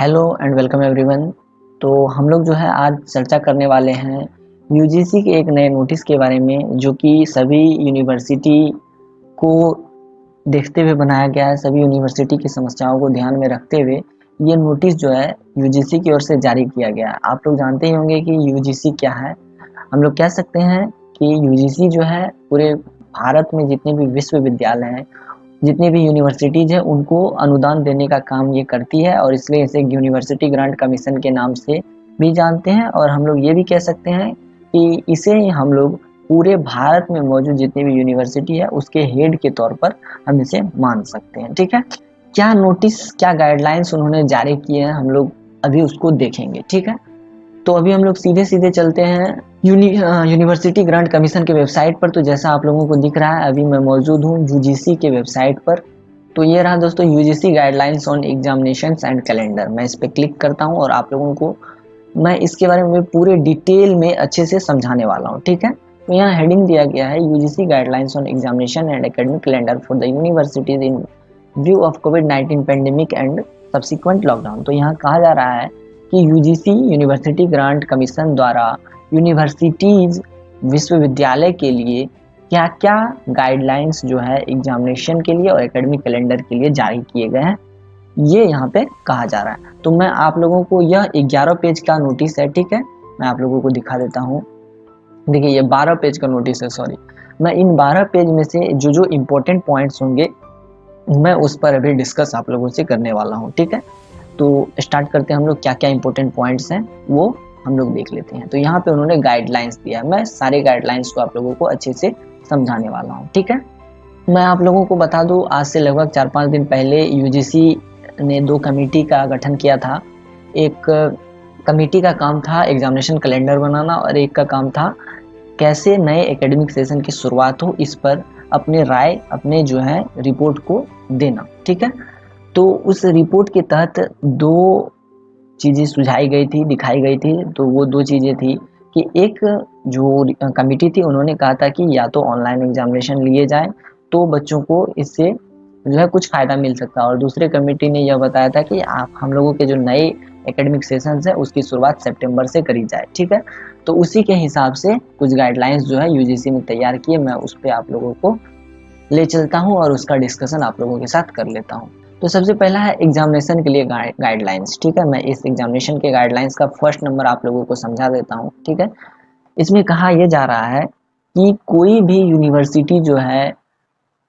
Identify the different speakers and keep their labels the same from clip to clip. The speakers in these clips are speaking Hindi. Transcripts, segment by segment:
Speaker 1: Hello and welcome everyone. तो हम लोग जो है आज चर्चा करने वाले हैं यूजीसी के एक नए नोटिस के बारे में, जो कि सभी यूनिवर्सिटी को देखते हुए बनाया गया है। सभी यूनिवर्सिटी की समस्याओं को ध्यान में रखते हुए ये नोटिस जो है यूजीसी की ओर से जारी किया गया है। आप लोग जानते ही होंगे कि यूजीसी क्या है। हम लोग कह सकते हैं कि यूजीसी जो है पूरे भारत में जितने भी विश्वविद्यालय हैं, जितनी भी यूनिवर्सिटीज़ हैं, उनको अनुदान देने का काम ये करती है, और इसलिए इसे यूनिवर्सिटी ग्रांट कमीशन के नाम से भी जानते हैं। और हम लोग ये भी कह सकते हैं कि इसे हम लोग पूरे भारत में मौजूद जितनी भी यूनिवर्सिटी है उसके हेड के तौर पर हम इसे मान सकते हैं। ठीक है, क्या नोटिस, क्या गाइडलाइंस उन्होंने जारी किए हैं, हम लोग अभी उसको देखेंगे। ठीक है, तो अभी हम लोग सीधे सीधे चलते हैं यूनिवर्सिटी ग्रांट कमीशन के वेबसाइट पर। तो जैसा आप लोगों को दिख रहा है, अभी मैं मौजूद हूँ यूजीसी के वेबसाइट पर। तो ये रहा दोस्तों UGC guidelines on examinations and calendar. मैं इस पर क्लिक करता हूँ और आप लोगों को मैं इसके बारे में पूरे डिटेल में अच्छे से समझाने वाला हूँ। ठीक है, तो यहाँ हेडिंग दिया गया है UGC guidelines on examination and academic calendar for the universities in view of covid pandemic and subsequent lockdown. तो यहाँ कहा जा रहा है कि यूजीसी यूनिवर्सिटी ग्रांट कमीशन द्वारा यूनिवर्सिटीज विश्वविद्यालय के लिए क्या क्या गाइडलाइंस जो है एग्जामिनेशन के लिए और एकेडमिक कैलेंडर के लिए जारी किए गए हैं, ये यहाँ पे कहा जा रहा है। तो मैं आप लोगों को, यह 11 पेज का नोटिस है। ठीक है, मैं आप लोगों को दिखा देता हूँ। देखिए, ये 12 पेज का नोटिस है, सॉरी। मैं इन 12 पेज में से जो जो इम्पोर्टेंट पॉइंट्स होंगे मैं उस पर अभी डिस्कस आप लोगों से करने वाला हूँ। ठीक है, तो स्टार्ट करते हैं। हम लोग क्या क्या इंपॉर्टेंट पॉइंट्स हैं वो हम लोग देख लेते हैं। तो यहाँ पे उन्होंने गाइडलाइंस दिया है, मैं सारे गाइडलाइंस को आप लोगों को अच्छे से समझाने वाला हूँ। ठीक है, मैं आप लोगों को बता दूँ, आज से लगभग 4-5 दिन पहले यूजीसी ने 2 कमेटी का गठन किया था। एक कमेटी का काम था एग्जामिनेशन कैलेंडर बनाना, और एक का काम था कैसे नए एकेडमिक सेशन की शुरुआत हो, इस पर अपने राय, अपने जो है रिपोर्ट को देना। ठीक है, तो उस रिपोर्ट के तहत 2 चीज़ें सुझाई गई थी, दिखाई गई थी। तो वो 2 चीज़ें थी कि एक जो कमेटी थी उन्होंने कहा था कि या तो ऑनलाइन एग्जामिनेशन लिए जाए तो बच्चों को इससे जो है कुछ फ़ायदा मिल सकता है, और दूसरे कमेटी ने यह बताया था कि आप हम लोगों के जो नए एकेडमिक सेशंस है उसकी शुरुआत सितंबर से करी जाए। ठीक है, तो उसी के हिसाब से कुछ गाइडलाइंस जो है यूजीसी ने तैयार किए, मैं उस पर आप लोगों को ले चलता हूँ और उसका डिस्कशन आप लोगों के साथ कर लेता हूँ। तो सबसे पहला है एग्जामिनेशन के लिए गाइडलाइंस। ठीक है, मैं इस एग्जामिनेशन के गाइडलाइंस का फर्स्ट नंबर आप लोगों को समझा देता हूँ। ठीक है, इसमें कहा यह जा रहा है कि कोई भी यूनिवर्सिटी जो है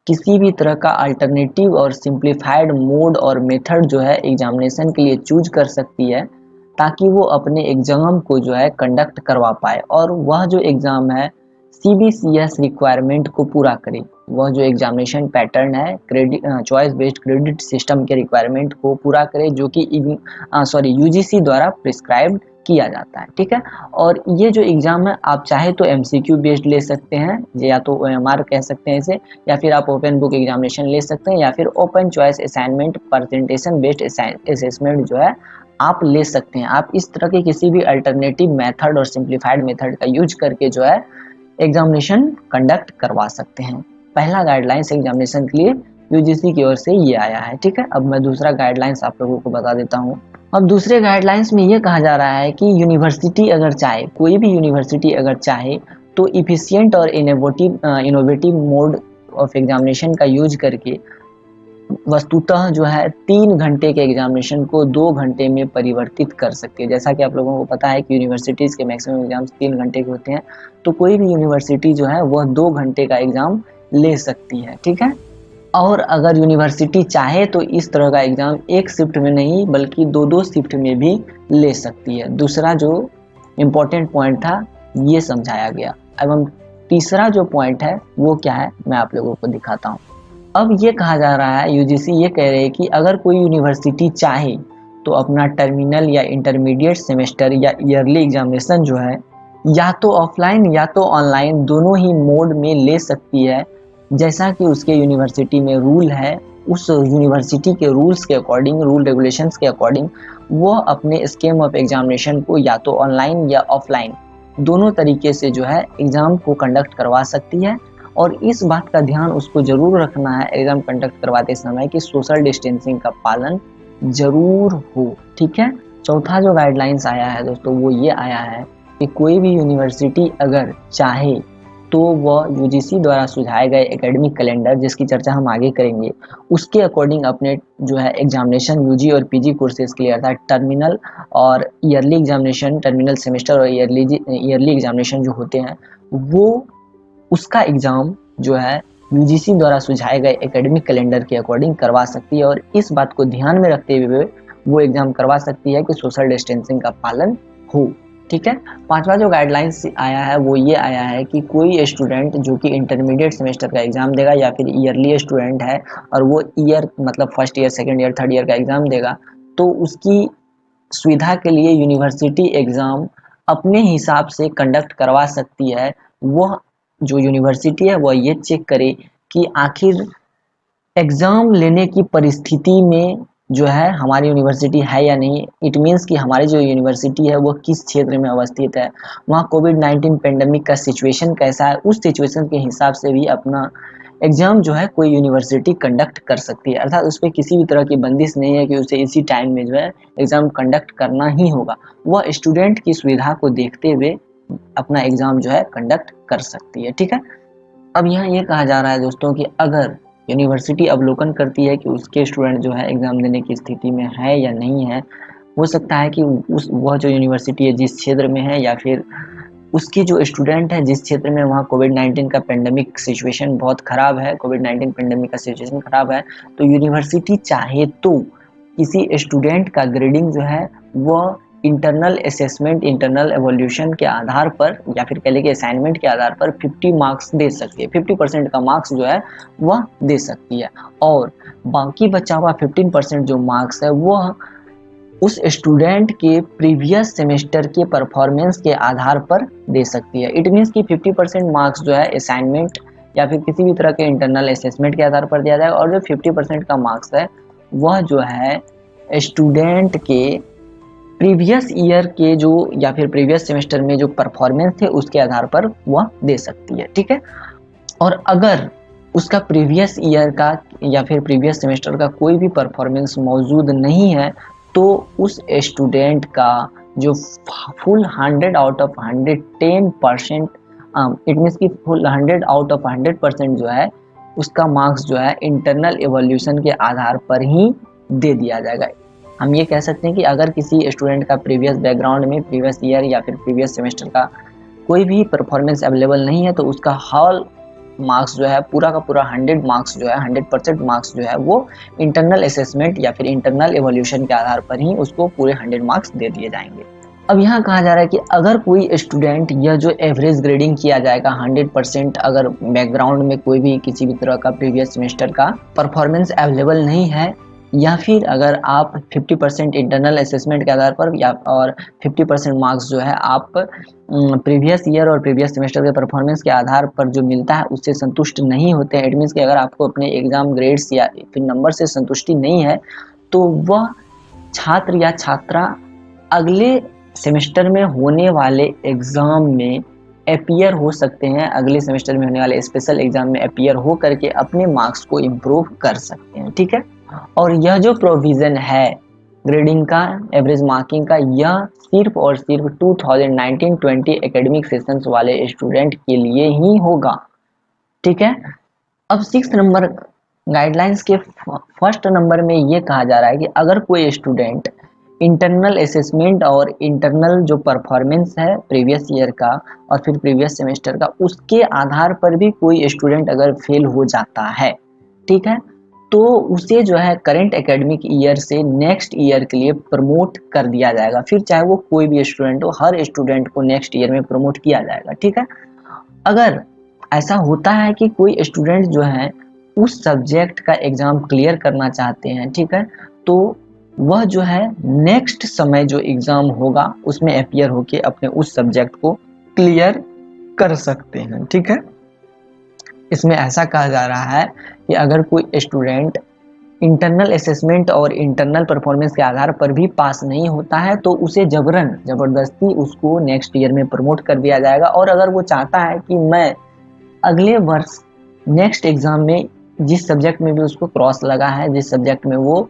Speaker 1: किसी भी तरह का अल्टरनेटिव और सिंप्लीफाइड मोड और मेथड जो है एग्जामिनेशन के लिए चूज कर सकती है, ताकि वो अपने एग्जाम को जो है कंडक्ट करवा पाए, और वह जो एग्ज़ाम है सीबीसीएस रिक्वायरमेंट को पूरा करे। वह जो एग्जामिनेशन पैटर्न है credit choice based credit system के रिक्वायरमेंट को पूरा करे, जो कि यूजीसी द्वारा प्रिस्क्राइब्ड किया जाता है। ठीक है, और ये जो एग्ज़ाम है आप चाहे तो एमसीक्यू बेस्ड ले सकते हैं, या तो ओएमआर कह सकते हैं इसे, या फिर आप ओपन बुक एग्जामिनेशन ले सकते हैं, या फिर open choice assignment presentation based assessment जो है आप ले सकते हैं। आप इस तरह के किसी भी अल्टरनेटिव मेथड और सिंप्लीफाइड मेथड का यूज करके जो है एग्जामिनेशन कंडक्ट करवा सकते हैं। पहला गाइडलाइंस एग्जामिनेशन के लिए यूजीसी की ओर से ये आया है। ठीक है, अब मैं दूसरा गाइडलाइंस आप लोगों को बता देता हूँ। अब दूसरे गाइडलाइंस में ये कहा जा रहा है कि यूनिवर्सिटी अगर चाहे, कोई भी यूनिवर्सिटी अगर चाहे तो इफिशियंट और इनोवेटिव मोड ऑफ एग्जामिनेशन का यूज करके वस्तुतः जो है 3 घंटे के एग्जामिनेशन को 2 घंटे में परिवर्तित कर सकती है। जैसा कि आप लोगों को पता है कि यूनिवर्सिटीज़ के मैक्सिमम एग्जाम्स 3 घंटे के होते हैं, तो कोई भी यूनिवर्सिटी जो है वह 2 घंटे का एग्ज़ाम ले सकती है। ठीक है, और अगर यूनिवर्सिटी चाहे तो इस तरह का एग्ज़ाम एक शिफ्ट में नहीं बल्कि 2-2 शिफ्ट में भी ले सकती है। दूसरा जो इम्पोर्टेंट पॉइंट था ये समझाया गया। एवं तीसरा जो पॉइंट है वो क्या है, मैं आप लोगों को दिखाता हूँ। अब ये कहा जा रहा है, यूजीसी ये कह रहे हैं कि अगर कोई यूनिवर्सिटी चाहे तो अपना टर्मिनल या इंटरमीडिएट सेमेस्टर या ईयरली एग्जामिनेशन जो है या तो ऑफलाइन या तो ऑनलाइन दोनों ही मोड में ले सकती है, जैसा कि उसके यूनिवर्सिटी में रूल है। उस यूनिवर्सिटी के रूल्स के अकॉर्डिंग, रूल रेगुलेशंस के अकॉर्डिंग वो अपने स्कीम ऑफ एग्जामिनेशन को या तो ऑनलाइन या ऑफलाइन दोनों तरीके से जो है एग्ज़ाम को कंडक्ट करवा सकती है। और इस बात का ध्यान उसको ज़रूर रखना है एग्ज़ाम कंडक्ट करवाते समय कि सोशल डिस्टेंसिंग का पालन जरूर हो। ठीक है। चौथा जो गाइडलाइंस आया है दोस्तों वो ये आया है कि कोई भी यूनिवर्सिटी अगर चाहे तो वह यूजीसी द्वारा सुझाए गए एकेडमिक कैलेंडर, जिसकी चर्चा हम आगे करेंगे, उसके अकॉर्डिंग अपने जो है एग्जामिनेशन यूजी और पीजी कोर्सेज के लिए अर्थात टर्मिनल और ईयरली एग्जामिनेशन, टर्मिनल सेमेस्टर और ईयरली एग्जामिनेशन जो होते हैं वो उसका एग्जाम जो है यूजीसी द्वारा सुझाए गए एकेडमिक कैलेंडर के अकॉर्डिंग करवा सकती है, और इस बात को ध्यान में रखते हुए वो एग्जाम करवा सकती है कि सोशल डिस्टेंसिंग का पालन हो। ठीक है। पांचवा जो गाइडलाइंस आया है वो ये आया है कि कोई स्टूडेंट जो कि इंटरमीडिएट सेमेस्टर का एग्जाम देगा या फिर ईयरली स्टूडेंट है और वो ईयर मतलब first year, second year, third year का एग्जाम देगा, तो उसकी सुविधा के लिए यूनिवर्सिटी एग्जाम अपने हिसाब से कंडक्ट करवा सकती है। वह जो यूनिवर्सिटी है वह ये चेक करे कि आखिर एग्जाम लेने की परिस्थिति में जो है हमारी यूनिवर्सिटी है या नहीं। इट मीन्स कि हमारी जो यूनिवर्सिटी है वो किस क्षेत्र में अवस्थित है, वहाँ कोविड-19 पेंडेमिक का सिचुएशन कैसा है, उस सिचुएशन के हिसाब से भी अपना एग्जाम जो है कोई यूनिवर्सिटी कंडक्ट कर सकती है। अर्थात उस पर किसी भी तरह की बंदिश नहीं है कि उसे इसी टाइम में जो है एग्जाम कंडक्ट करना ही होगा। वह स्टूडेंट की सुविधा को देखते हुए अपना एग्जाम जो है कंडक्ट कर सकती है। ठीक है। अब यहाँ ये कहा जा रहा है दोस्तों कि अगर यूनिवर्सिटी अवलोकन करती है कि उसके स्टूडेंट जो है एग्जाम देने की स्थिति में है या नहीं है, हो सकता है कि वह जो यूनिवर्सिटी है जिस क्षेत्र में है या फिर उसके जो स्टूडेंट है जिस क्षेत्र में, वहाँ कोविड-19 का पेंडेमिक सिचुएशन बहुत ख़राब है, कोविड-19 पेंडेमिक का सिचुएशन ख़राब है, तो यूनिवर्सिटी चाहे तो किसी स्टूडेंट का ग्रेडिंग जो है वह इंटरनल असेसमेंट, इंटरनल एवोल्यूशन के आधार पर या फिर कह लें कि असाइनमेंट के आधार पर 50 मार्क्स दे सकती है। 50% का मार्क्स जो है वह दे सकती है, और बाकी बचा हुआ 15% जो मार्क्स है वह उस स्टूडेंट के प्रीवियस सेमेस्टर के परफॉर्मेंस के आधार पर दे सकती है। इट मीन्स कि 50% मार्क्स जो है असाइनमेंट या फिर किसी भी तरह के इंटरनल असेसमेंट के आधार पर दिया जाएगा, और जो 50% का मार्क्स है वह जो है स्टूडेंट के प्रीवियस ईयर के जो या फिर प्रीवियस सेमेस्टर में जो परफॉर्मेंस थे उसके आधार पर वह दे सकती है। ठीक है। और अगर उसका प्रीवियस ईयर का या फिर प्रीवियस सेमेस्टर का कोई भी परफॉर्मेंस मौजूद नहीं है तो उस स्टूडेंट का जो full 100 out of 100 10%, it means कि फुल 100 आउट ऑफ 100% जो है उसका मार्क्स जो है इंटरनल एवोल्यूशन के आधार पर ही दे दिया जाएगा। हम ये कह सकते हैं कि अगर किसी स्टूडेंट का प्रीवियस बैकग्राउंड में प्रीवियस ईयर या फिर प्रीवियस सेमेस्टर का कोई भी परफॉर्मेंस अवेलेबल नहीं है तो उसका हॉल मार्क्स जो है पूरा का पूरा 100 मार्क्स जो है 100% मार्क्स जो है वो इंटरनल असेसमेंट या फिर इंटरनल एवोल्यूशन के आधार पर ही उसको पूरे 100 मार्क्स दे दिए जाएंगे। अब यहाँ कहा जा रहा है कि अगर कोई स्टूडेंट यह जो एवरेज ग्रेडिंग किया जाएगा 100%, अगर बैकग्राउंड में कोई भी किसी भी तरह का प्रीवियस सेमेस्टर का परफॉर्मेंस अवेलेबल नहीं है, या फिर अगर आप 50% इंटरनल असेसमेंट के आधार पर या और 50% मार्क्स जो है आप प्रीवियस ईयर और प्रीवियस सेमेस्टर के परफॉर्मेंस के आधार पर जो मिलता है उससे संतुष्ट नहीं होते हैं, इट मीन्स कि अगर आपको अपने एग्जाम ग्रेड्स या फिर नंबर से संतुष्टि नहीं है तो वह छात्र या छात्रा अगले सेमेस्टर में होने वाले एग्जाम में अपीयर हो सकते हैं, अगले सेमेस्टर में होने वाले स्पेशल एग्जाम में अपीयर हो करके अपने मार्क्स को इम्प्रूव कर सकते हैं। ठीक है। और यह जो प्रोविजन है ग्रेडिंग का, एवरेज मार्किंग का, यह सिर्फ और सिर्फ 2019-20 एकेडमिक सेशंस वाले स्टूडेंट के लिए ही होगा। ठीक है। अब 6 नंबर गाइडलाइंस के फर्स्ट नंबर में ये कहा जा रहा है कि अगर कोई स्टूडेंट इंटरनल असेसमेंट और इंटरनल जो परफॉर्मेंस है प्रीवियस ईयर का और फिर प्रीवियस सेमेस्टर का उसके आधार पर भी कोई स्टूडेंट अगर फेल हो जाता है, ठीक है, तो उसे जो है करंट एकेडमिक ईयर से नेक्स्ट ईयर के लिए प्रमोट कर दिया जाएगा। फिर चाहे वो कोई भी स्टूडेंट हो, हर स्टूडेंट को नेक्स्ट ईयर में प्रमोट किया जाएगा। ठीक है। अगर ऐसा होता है कि कोई स्टूडेंट जो है उस सब्जेक्ट का एग्जाम क्लियर करना चाहते हैं, ठीक है, तो वह जो है नेक्स्ट समय जो एग्जाम होगा उसमें अपीयर होके अपने उस सब्जेक्ट को क्लियर कर सकते हैं। ठीक है। इसमें ऐसा कहा जा रहा है कि अगर कोई स्टूडेंट इंटरनल असेसमेंट और इंटरनल परफॉर्मेंस के आधार पर भी पास नहीं होता है तो उसे जबरदस्ती उसको नेक्स्ट ईयर में प्रमोट कर दिया जाएगा। और अगर वो चाहता है कि मैं अगले वर्ष नेक्स्ट एग्जाम में जिस सब्जेक्ट में भी उसको क्रॉस लगा है, जिस सब्जेक्ट में वो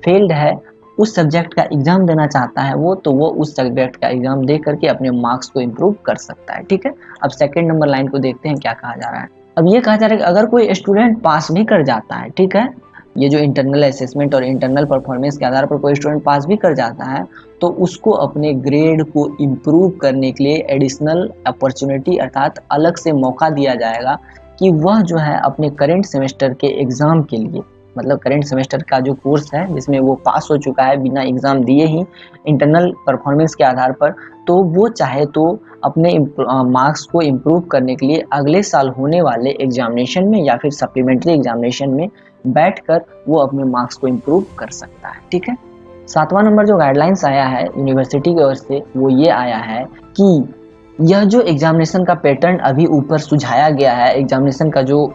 Speaker 1: फेल्ड है, उस सब्जेक्ट का एग्जाम देना चाहता है तो वो उस सब्जेक्ट का एग्जाम दे करके अपने मार्क्स को इम्प्रूव कर सकता है। ठीक है, अब सेकंड नंबर लाइन को देखते हैं क्या कहा जा रहा है। अब ये कहा जा रहा है कि अगर कोई स्टूडेंट पास भी कर जाता है, ठीक है, ये जो इंटरनल असेसमेंट और इंटरनल परफॉर्मेंस के आधार पर कोई स्टूडेंट पास भी कर जाता है तो उसको अपने ग्रेड को इम्प्रूव करने के लिए एडिशनल अपॉर्चुनिटी अर्थात अलग से मौका दिया जाएगा कि वह जो है अपने करेंट सेमेस्टर के एग्ज़ाम के लिए, मतलब करेंट सेमेस्टर का जो कोर्स है जिसमें वो पास हो चुका है बिना एग्ज़ाम दिए ही इंटरनल परफॉर्मेंस के आधार पर, तो वो चाहे तो अपने मार्क्स को इम्प्रूव करने के लिए अगले साल होने वाले एग्जामिनेशन में या फिर सप्लीमेंट्री एग्जामिनेशन में बैठकर वो अपने मार्क्स को इम्प्रूव कर सकता है। ठीक है, सातवां नंबर जो गाइडलाइंस आया है यूनिवर्सिटी की ओर से वो ये आया है कि यह जो एग्जामिनेशन का पैटर्न अभी ऊपर सुझाया गया है, एग्जामिनेशन का जो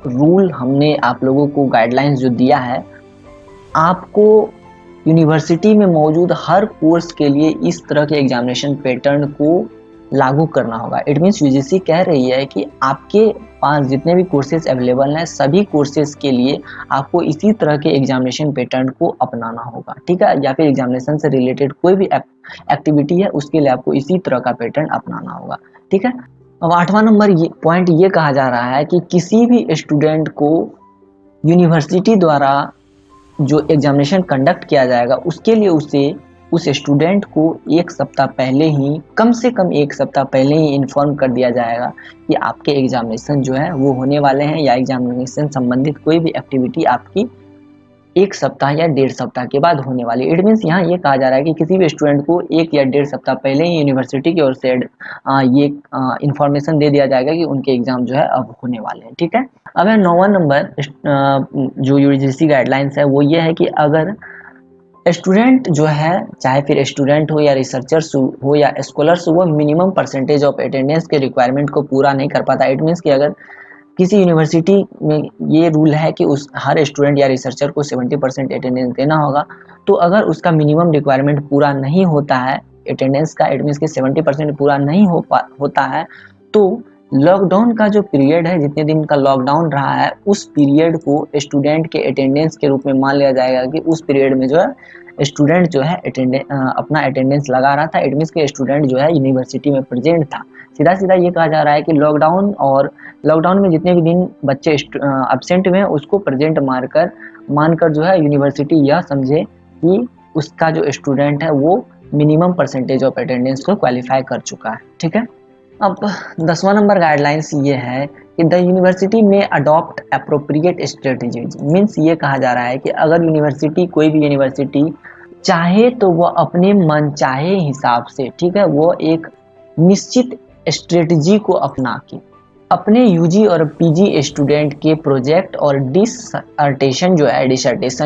Speaker 1: रूल हमने आप लोगों को गाइडलाइंस जो दिया है, आपको यूनिवर्सिटी में मौजूद हर कोर्स के लिए इस तरह के एग्जामिनेशन पैटर्न को लागू करना होगा। इट मीन्स यूजीसी कह रही है कि आपके पास जितने भी कोर्सेज अवेलेबल हैं सभी कोर्सेज के लिए आपको इसी तरह के एग्जामिनेशन पैटर्न को अपनाना होगा। ठीक है, या फिर एग्जामिनेशन से रिलेटेड कोई भी एक्टिविटी है उसके लिए आपको इसी तरह का पैटर्न अपनाना होगा। ठीक है, अब आठवां नंबर पॉइंट ये कहा जा रहा है कि किसी भी स्टूडेंट को यूनिवर्सिटी द्वारा जो एग्जामिनेशन कंडक्ट किया जाएगा उसके लिए उस स्टूडेंट को एक सप्ताह पहले ही, कम से कम एक सप्ताह पहले ही इन्फॉर्म कर दिया जाएगा कि आपके एग्जामिनेशन जो है वो होने वाले हैं या एग्जामिनेशन संबंधित कोई भी एक्टिविटी आपकी एक सप्ताह या 1.5 सप्ताह के बाद होने वाली। इट मीन्स यहाँ ये कहा जा रहा है कि किसी भी स्टूडेंट को 1 या 1.5 सप्ताह पहले ही यूनिवर्सिटी की ओर से ये इंफॉर्मेशन दे दिया जाएगा कि उनके एग्जाम जो है अब होने वाले हैं। ठीक है, अब है 9वां नंबर जो यूजीसी गाइडलाइंस है वो ये है कि अगर स्टूडेंट जो है, चाहे फिर स्टूडेंट हो या रिसर्चर्स हो या स्कॉलर्स हो, वो मिनिमम परसेंटेज ऑफ अटेंडेंस के रिक्वायरमेंट को पूरा नहीं कर पाता। इट मीन्स कि अगर किसी यूनिवर्सिटी में ये रूल है कि उस हर स्टूडेंट या रिसर्चर को 70% अटेंडेंस देना होगा, तो अगर उसका मिनिमम रिक्वायरमेंट पूरा नहीं होता है अटेंडेंस का, इट मीन्स कि 70% पूरा नहीं होता है, तो लॉकडाउन का जो पीरियड है, जितने दिन का लॉकडाउन रहा है, उस पीरियड को स्टूडेंट के अटेंडेंस के रूप में मान लिया जाएगा कि उस पीरियड में जो है स्टूडेंट जो है अपना अटेंडेंस लगा रहा था। इट मीन्स कि स्टूडेंट जो है यूनिवर्सिटी में प्रेजेंट था। सीधा सीधा ये कहा जा रहा है कि लॉकडाउन में जितने भी दिन बच्चे एब्सेंट हुए उसको प्रेजेंट मानकर जो है यूनिवर्सिटी यह समझे कि उसका जो स्टूडेंट है वो मिनिमम परसेंटेज ऑफ अटेंडेंस को क्वालिफाई कर चुका है। ठीक है, अब 10वां नंबर गाइडलाइंस ये है कि द यूनिवर्सिटी में अडॉप्ट अप्रोप्रिएट स्ट्रेटजीज। मीन्स ये कहा जा रहा है कि अगर कोई भी यूनिवर्सिटी चाहे तो वो अपने मन चाहे हिसाब से, ठीक है, वो एक निश्चित स्ट्रेटजी को अपना के अपने यूजी और पीजी स्टूडेंट के प्रोजेक्ट और डिसर्टेशन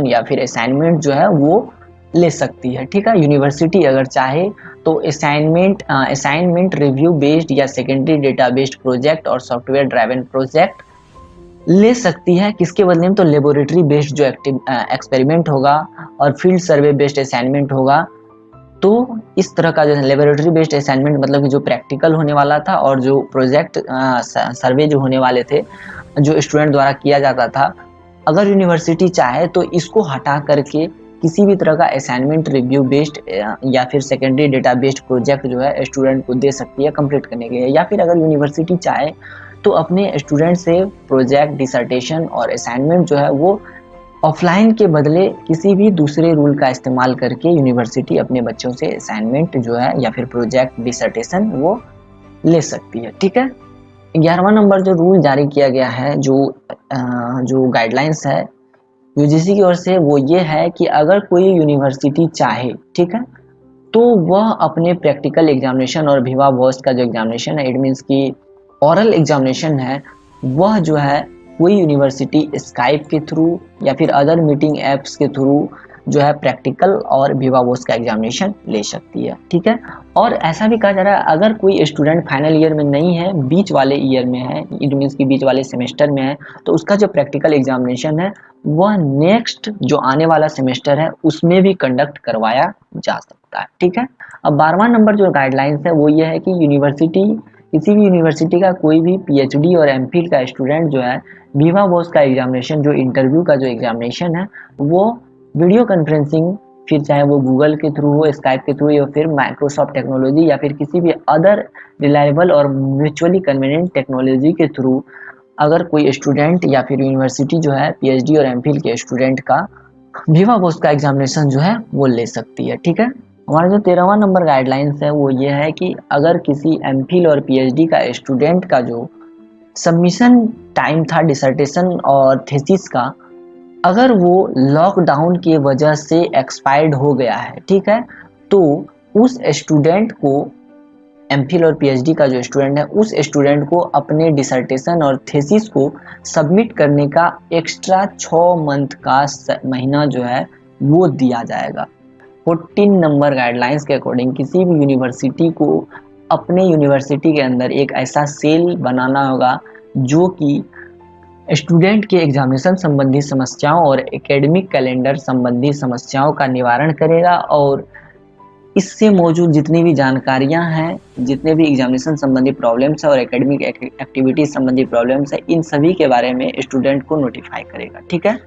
Speaker 1: या फिर असाइनमेंट जो है वो ले सकती है। ठीक है, यूनिवर्सिटी अगर चाहे तो असाइनमेंट रिव्यू बेस्ड या सेकेंडरी डेटा बेस्ड प्रोजेक्ट और सॉफ्टवेयर ड्राइवन प्रोजेक्ट ले सकती है। किसके बदले में? तो लेबोरेटरी बेस्ड जो एक्सपेरिमेंट होगा और फील्ड सर्वे बेस्ड असाइनमेंट होगा। तो इस तरह का जो है लेबोरेटरी बेस्ड असाइनमेंट मतलब कि जो प्रैक्टिकल होने वाला था और जो प्रोजेक्ट सर्वे जो होने वाले थे जो स्टूडेंट द्वारा किया जाता था, अगर यूनिवर्सिटी चाहे तो इसको हटा करके किसी भी तरह का असाइनमेंट रिव्यू बेस्ड या फिर सेकेंडरी डेटा बेस्ड प्रोजेक्ट जो है स्टूडेंट को दे सकती है कंप्लीट करने के लिए। या फिर अगर यूनिवर्सिटी चाहे तो अपने स्टूडेंट से प्रोजेक्ट, डिसर्टेशन और असाइनमेंट जो है वो ऑफलाइन के बदले किसी भी दूसरे रूल का इस्तेमाल करके यूनिवर्सिटी अपने बच्चों से असाइनमेंट जो है या फिर प्रोजेक्ट, डिसर्टेशन वो ले सकती है। ठीक है, 11वां नंबर जो रूल जारी किया गया है, जो गाइडलाइंस है यूजीसी की ओर से, वो ये है कि अगर कोई यूनिवर्सिटी चाहे, ठीक है, तो वह अपने प्रैक्टिकल एग्जामिनेशन और विवा वॉस का जो एग्जामिनेशन है, इट मीन्स की ऑरल एग्जामिनेशन है, वह जो है कोई यूनिवर्सिटी स्काइप के थ्रू या फिर अदर मीटिंग एप्स के थ्रू जो है प्रैक्टिकल और विवा वॉस का एग्जामिनेशन ले सकती है। ठीक है, और ऐसा भी कहा जा रहा है अगर कोई स्टूडेंट फाइनल ईयर में नहीं है, बीच वाले ईयर में है, इट मीन्स की बीच वाले सेमेस्टर में है, तो उसका जो प्रैक्टिकल एग्जामिनेशन है वह नेक्स्ट जो आने वाला सेमेस्टर है उसमें भी कंडक्ट करवाया जा सकता है। ठीक है, अब 12वां नंबर जो गाइडलाइंस है वो ये है कि किसी भी यूनिवर्सिटी का कोई भी पीएचडी और एमफिल का स्टूडेंट जो है विवा वॉस का एग्जामिनेशन, जो इंटरव्यू का जो एग्जामिनेशन है, वो वीडियो कॉन्फ्रेंसिंग फिर चाहे वो गूगल के थ्रू हो, स्काइप के थ्रू या फिर माइक्रोसॉफ्ट टेक्नोलॉजी या फिर किसी भी अदर रिलायबल और म्यूचुअली कन्वीनियंट टेक्नोलॉजी के थ्रू अगर कोई स्टूडेंट या फिर यूनिवर्सिटी जो है पीएचडी और एमफिल के स्टूडेंट का विवा वोस का एग्जामिनेशन जो है वो ले सकती है। ठीक है, हमारा जो 13वां नंबर गाइडलाइंस है वो ये है कि अगर किसी एमफिल और पीएचडी का स्टूडेंट का जो सबमिशन टाइम था डिसर्टेशन और थीसिस का, अगर वो लॉकडाउन की वजह से एक्सपायर्ड हो गया है, ठीक है, तो उस स्टूडेंट को एमफिल और पीएचडी का जो स्टूडेंट है उस स्टूडेंट को अपने डिसर्टेशन और थीसिस को सबमिट करने का एक्स्ट्रा 6 मंथ का महीना जो है वो दिया जाएगा। 14 नंबर गाइडलाइंस के अकॉर्डिंग किसी भी यूनिवर्सिटी को अपने यूनिवर्सिटी के अंदर एक ऐसा सेल बनाना होगा जो कि स्टूडेंट के एग्जामिनेशन संबंधी समस्याओं और एकेडमिक कैलेंडर संबंधी समस्याओं का निवारण करेगा और इससे मौजूद जितनी भी जानकारियां हैं, जितने भी एग्जामिनेशन संबंधी प्रॉब्लम्स है और एकेडमिक एक्टिविटीज संबंधी प्रॉब्लम्स है, इन सभी के बारे में स्टूडेंट को नोटिफाई करेगा। ठीक है,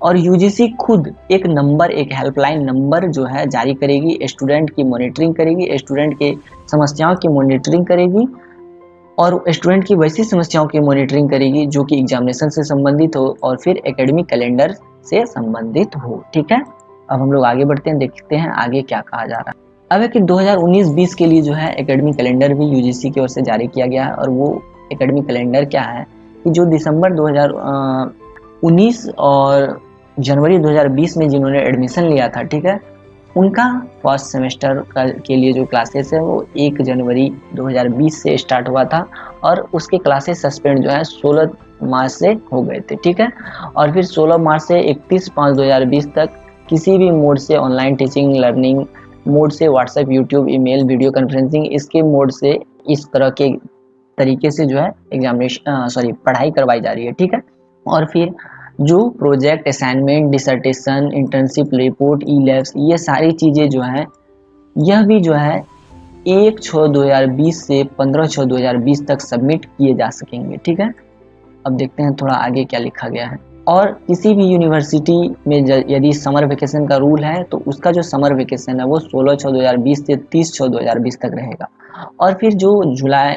Speaker 1: और यूजीसी खुद एक नंबर, एक हेल्पलाइन नंबर जो है जारी करेगी, स्टूडेंट की मॉनिटरिंग करेगी, स्टूडेंट के समस्याओं की मॉनिटरिंग करेगी और स्टूडेंट की वैसी समस्याओं की मॉनिटरिंग करेगी जो कि एग्जामिनेशन से संबंधित हो और फिर एकेडमिक कैलेंडर से संबंधित हो। ठीक है, अब हम लोग आगे बढ़ते हैं, देखते हैं आगे क्या कहा जा रहा है। अब है कि 2019-20 के लिए जो है एकेडमिक कैलेंडर भी यूजीसी की ओर से जारी किया गया है और वो एकेडमिक कैलेंडर क्या है कि जो दिसंबर 2019 और जनवरी 2020 में जिन्होंने एडमिशन लिया था, ठीक है, उनका फर्स्ट सेमेस्टर के लिए जो क्लासेस है वो 1 जनवरी 2020 से स्टार्ट हुआ था और उसके क्लासेस सस्पेंड जो है 16 मार्च से हो गए थे। ठीक है, और फिर 16 मार्च से 31/5/2020 तक किसी भी मोड से ऑनलाइन टीचिंग लर्निंग मोड से WhatsApp, YouTube, email, video conferencing, इसके मोड से इस तरह के तरीके से जो है पढ़ाई करवाई जा रही है। ठीक है, और फिर जो project, assignment, dissertation, internship report, e labs, ये सारी चीज़ें जो है यह भी जो है 1/6/2020 से 15/6/2020 तक सबमिट किए जा सकेंगे। ठीक है, अब देखते हैं थोड़ा आगे क्या लिखा गया है। और किसी भी यूनिवर्सिटी में यदि समर वेकेशन का रूल है तो उसका जो समर वेकेशन है वो 16/6/2020 से 30/6/2020 तक रहेगा। और फिर जो जुलाई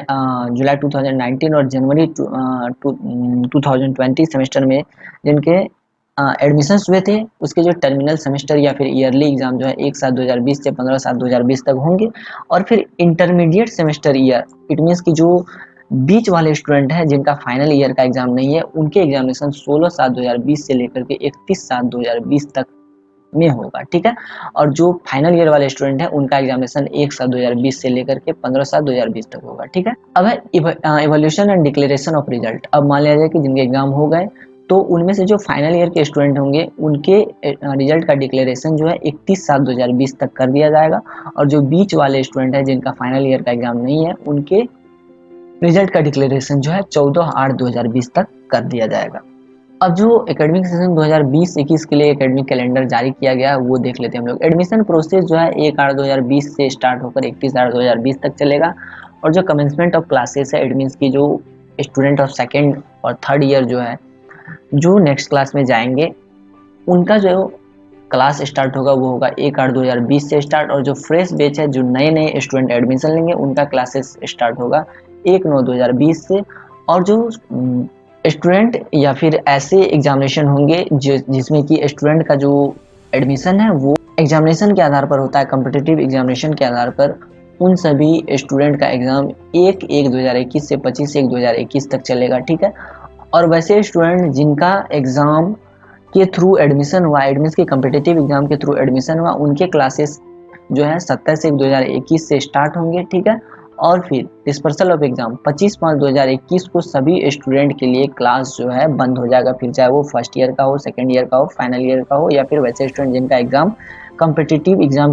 Speaker 1: 2019 और जनवरी 2020 सेमेस्टर में जिनके एडमिशन्स हुए थे उसके जो टर्मिनल सेमेस्टर या फिर ईयरली एग्जाम जो है 1/7/2020 से 15/7/2020 तक होंगे। और फिर intermediate semester year, it means कि जो बीच वाले स्टूडेंट हैं जिनका फाइनल ईयर का एग्जाम नहीं है, उनके एग्जामिनेशन 16/7/2020 से लेकर के 31/7/2020 तक में होगा। ठीक है, और जो फाइनल ईयर वाले स्टूडेंट हैं उनका एग्जामिनेशन 1/7/2020 से लेकर के 15/7/2020 तक होगा। ठीक है, अब है evaluation and declaration of result. अब मान लिया जाए कि जिनके एग्जाम हो गए तो उनमें से जो फाइनल ईयर के स्टूडेंट होंगे उनके रिजल्ट का डिक्लेरेशन जो है 31/7/2020 तक कर दिया जाएगा और जो बीच वाले स्टूडेंट है जिनका फाइनल ईयर का एग्जाम नहीं है उनके रिजल्ट का डिक्लेरेशन जो है 14/8/2020 तक कर दिया जाएगा। अब जो एकेडमिक सेशन 2020-21 के लिए एकेडमिक कैलेंडर जारी किया गया है वो देख लेते हैं हम लोग। एडमिशन प्रोसेस जो है 1/8/2020 से स्टार्ट होकर 31/8/2020 तक चलेगा और जो कमेंसमेंट ऑफ क्लासेस है, इट मीन्स की जो स्टूडेंट ऑफ सेकेंड और थर्ड ईयर जो है जो नेक्स्ट क्लास में जाएंगे उनका जो क्लास स्टार्ट होगा वो होगा 1/8/2020 से स्टार्ट और जो फ्रेश बैच है जो नए नए स्टूडेंट एडमिशन लेंगे उनका क्लासेस स्टार्ट होगा 1/9/2020 से। और जो स्टूडेंट या फिर ऐसे एग्जामिनेशन होंगे जिसमें कि स्टूडेंट का जो एडमिशन है वो एग्जामिनेशन के आधार पर होता है, कॉम्पिटिटिव एग्जामिनेशन के आधार पर, उन सभी स्टूडेंट का एग्जाम 1/1/2021 से 25/1/2021 तक चलेगा। ठीक है, और वैसे स्टूडेंट जिनका एग्जाम के थ्रू एडमिशन हुआ, एडमिशन के कॉम्पिटिटिव एग्जाम के थ्रू एडमिशन हुआ, उनके क्लासेस जो है 27/1/2021 से स्टार्ट होंगे। ठीक है, और फिर डिस्पर्सल ऑफ एग्जाम 25/5/2021 को सभी स्टूडेंट के लिए क्लास जो है बंद हो जाएगा, फिर चाहे वो फर्स्ट ईयर का हो, सेकेंड ईयर का हो, फाइनल ईयर का हो या फिर वैसे स्टूडेंट जिनका एग्जाम कॉम्पिटिटिव एग्जाम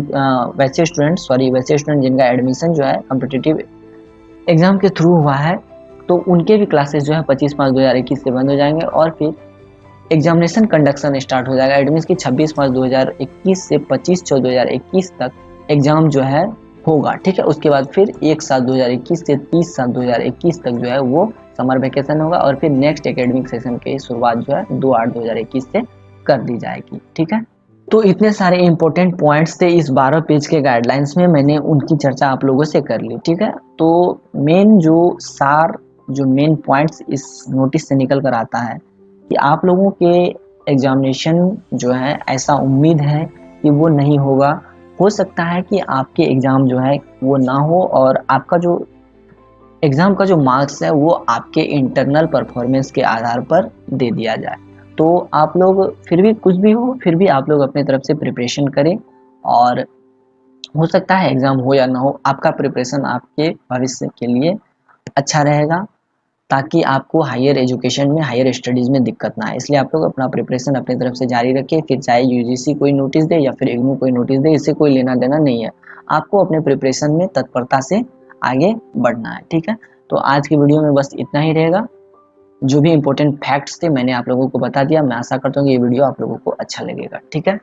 Speaker 1: वैसे स्टूडेंट जिनका एडमिशन जो है कॉम्पिटिटिव एग्जाम के थ्रू हुआ है तो उनके भी क्लासेस जो है 25/5/2021 से बंद हो जाएंगे और फिर एग्जामिनेशन कंडक्शन स्टार्ट हो जाएगा। एडमिशन की 26/5/2021 से 25/6/2021 तक एग्जाम जो है होगा। ठीक है, उसके बाद फिर 1/7/2021 से 30/7/2021 तक जो है वो समर वेकेशन होगा और फिर नेक्स्ट एकेडमिक सेशन की शुरुआत जो है 2/8/2021 से कर दी जाएगी। ठीक है, तो इतने सारे इंपॉर्टेंट पॉइंट्स थे इस 12 पेज के गाइडलाइंस में, मैंने उनकी चर्चा आप लोगों से कर ली, ठीक है। तो मेन जो सार, जो मेन पॉइंट्स इस नोटिस से निकल कर आता है कि आप लोगों के एग्जामिनेशन जो है, ऐसा उम्मीद है कि वो नहीं होगा। हो सकता है कि आपके एग्ज़ाम जो है वो ना हो, और आपका जो एग्ज़ाम का जो मार्क्स है वो आपके इंटरनल परफॉर्मेंस के आधार पर दे दिया जाए। तो आप लोग फिर भी कुछ भी हो, फिर भी आप लोग अपनी तरफ से प्रिपरेशन करें, और हो सकता है एग्ज़ाम हो या ना हो, आपका प्रिपरेशन आपके भविष्य के लिए अच्छा रहेगा, ताकि आपको हायर एजुकेशन में, हायर स्टडीज़ में दिक्कत ना आए। इसलिए आप लोग अपना प्रिपरेशन अपनी तरफ से जारी रखें, फिर चाहे यूजीसी कोई नोटिस दे या फिर इग्नू कोई नोटिस दे, इससे कोई लेना देना नहीं है। आपको अपने प्रिपरेशन में तत्परता से आगे बढ़ना है, ठीक है। तो आज की वीडियो में बस इतना ही रहेगा। जो भी इंपॉर्टेंट फैक्ट्स थे मैंने आप लोगों को बता दिया। मैं आशा करता हूँ कि ये वीडियो आप लोगों को अच्छा लगेगा, ठीक है।